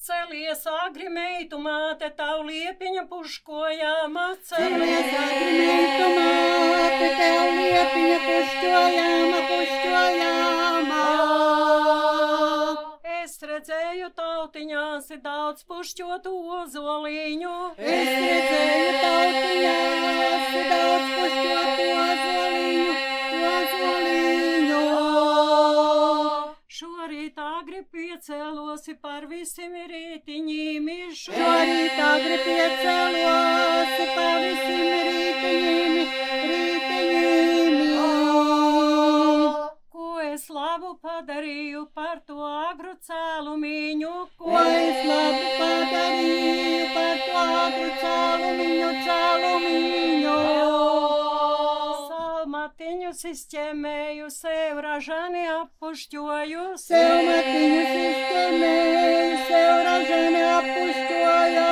Celies agri meitu māte, tavu liepiņa puškojāma, Celies agri meitu māte, tavu liepiņa puškojāma. Es redzēju tautiņās daudz pušķotu ozoliņu. Es redzēju tautiņās daudz pušķotu ozoliņu. Šorīt agri piecēlosi par visiem rītiņiem. Šorīt agri piecēlosi par visiem rītiņiem. Ko es labu padarīju par to agru cēlumiņu? Ko es labu padarīju par to agru cēlumiņu? Matiņus izķemēju, sev ražani appušķoju. Sev matiņus izķemēju, sev ražani appušķoju.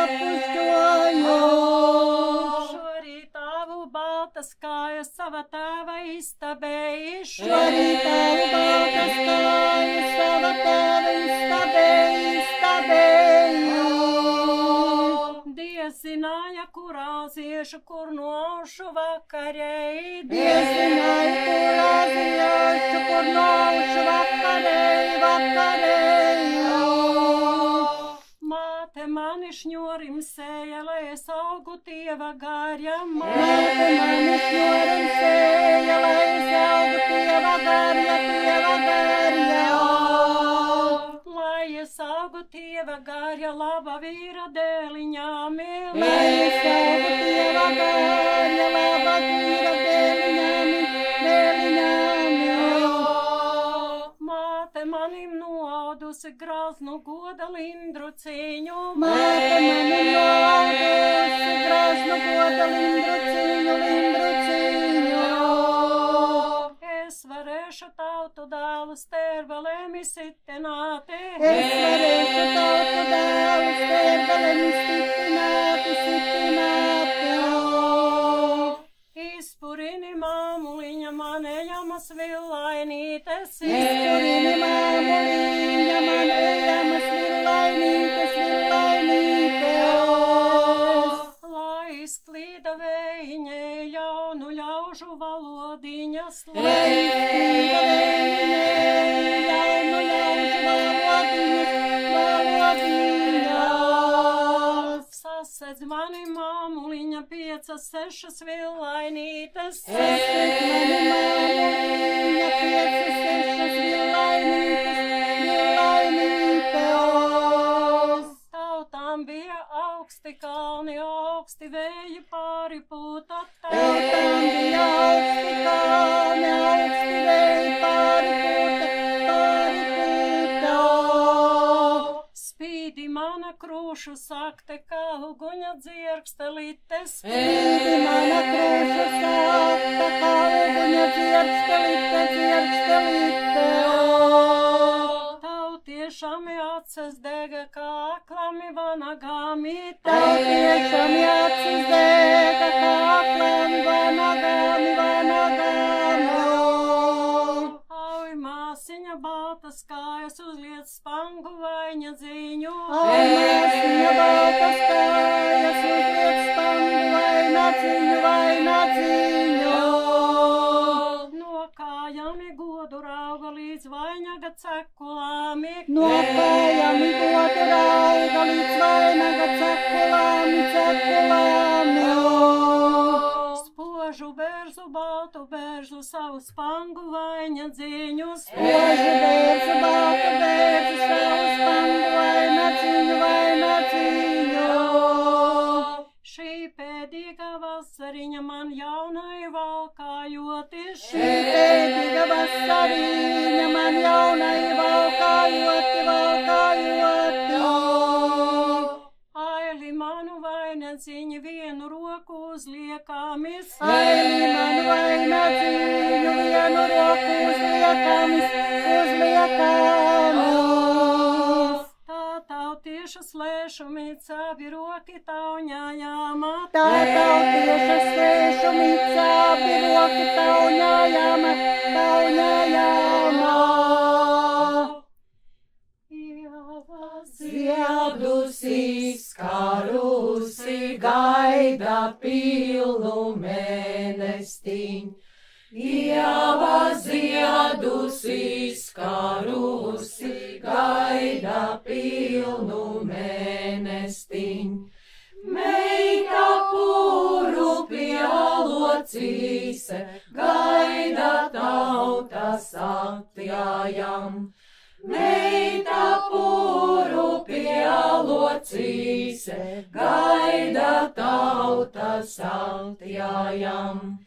Šorīt tavu baltas kājas sava tēva istabējuši. Šorīt tavu baltas kājas sava tēva istabējuši. Dievs zināja, kur āziešu, kur noaušu vakarēji. Dievs zināja, kur āziešu, kur noaušu vakarēji. Māte mani šņorim sēja, lai es augu Dieva garja. Māte mani šņorim sēja, lai es augu Dieva garja. Lai es augu Dieva garja, laba vīra dēliņām. Lai es augu Dieva garja, laba vīra dēliņām. Māte manim noaudusi grāznu goda lindruciņu. Māte manim noaudusi grāznu goda lindruciņu. Es varēšu tautu dēlus tērvelēm izsitināti. Es varēšu tautu dēlus tērvelēm izsitināti. Izpurini māmuliņa manējamas villainītes. Izpurini māmuliņa manējamas villainītes. Lai izklīda vējiņē jaunu ļaužu valodiņas. Lai izklīda vējiņē jaunu ļaužu valodiņas. Sasedz mani māmuliņa 5-6 villainītes. Sasedz mani māmuliņa 5-6 villainītes. Tautām bija augsti kalni, augsti vēji pāri pūta. Tautām bija augsti kalni, augsti vēji pāri pūta. Spīdi mana krūšu sakte, kā uguņa dzierkstelites. Spīdi mana krūšu sakte, kā uguņa dzierkstelites. Tautiešami aces dega, kā aklami vanagami. Tautiešami aces dega, kā aklami vanagami. Auj māsiņa baltas kājas uzliec spangu vaiņa dziņu. Auj māsiņa baltas kājas uzliec spangu vaiņa dziņu. No kājami godu rauga līdz vainaga cekulāmi. No kājami godu rauga līdz vainaga cekulāmi. Spožu bērzu, baltu bērzu, savu spangu vaiņa dziņu. Spožu bērzu, baltu bērzu, savu spangu vaiņa dziņu. Šī pēdīga vasariņa man jaunai valkājoties. Šī pēdīga vasariņa man jaunai valkājoti. Aili manu vainadziņu vienu roku uzliekamis. Aili manu vainadziņu vienu roku uzliekamis. Tā tautieša slēšumīca abi roki tauņājāma. Tā tautieša slēšumīca abi roki tauņājāma. Ziadu pilnu mēnestiņ. Ieva ziedus izkarusi, gaida pilnu mēnestiņ. Meita puru pielocīse, gaida tautas atjājam. Meita puru pielocīse, gaida tautas atjājam.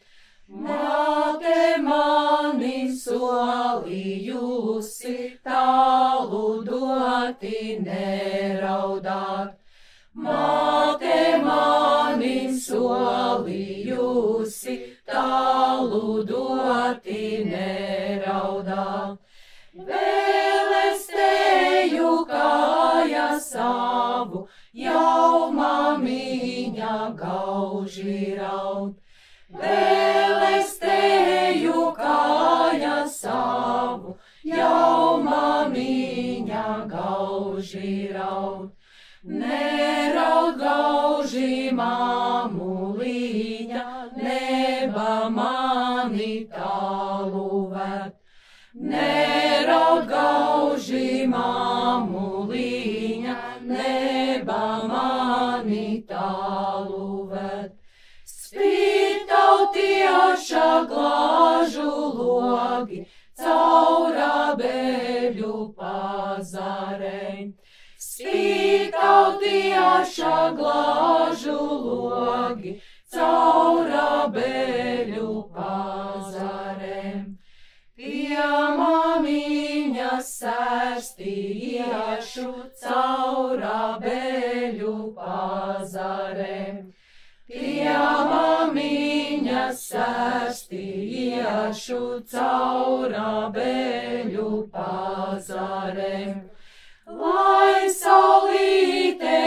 Māte mani solījusi, tālu doti neraudāt. Māte mani solījusi, tālu doti neraudāt. Vēl es teju kāja savu, jau mamiņa gauži raud. Vēl es teju kāja savu, jau mamiņa gauži raud. Neraud gauži mamuliņa, neba mani tālu ved. Neraud gauži mamuliņa, neba mani tālu ved. Spīd tautieša glāžu logi, caurā beļu pazarei. Spīd tautieša glāžu logi, caurā beļu pazarei. Pie mamiņas sērstiešu, caurā beļu pazarei. Pie mamiņas sērstiešu, caurā beļu pazarei. Lai saulīte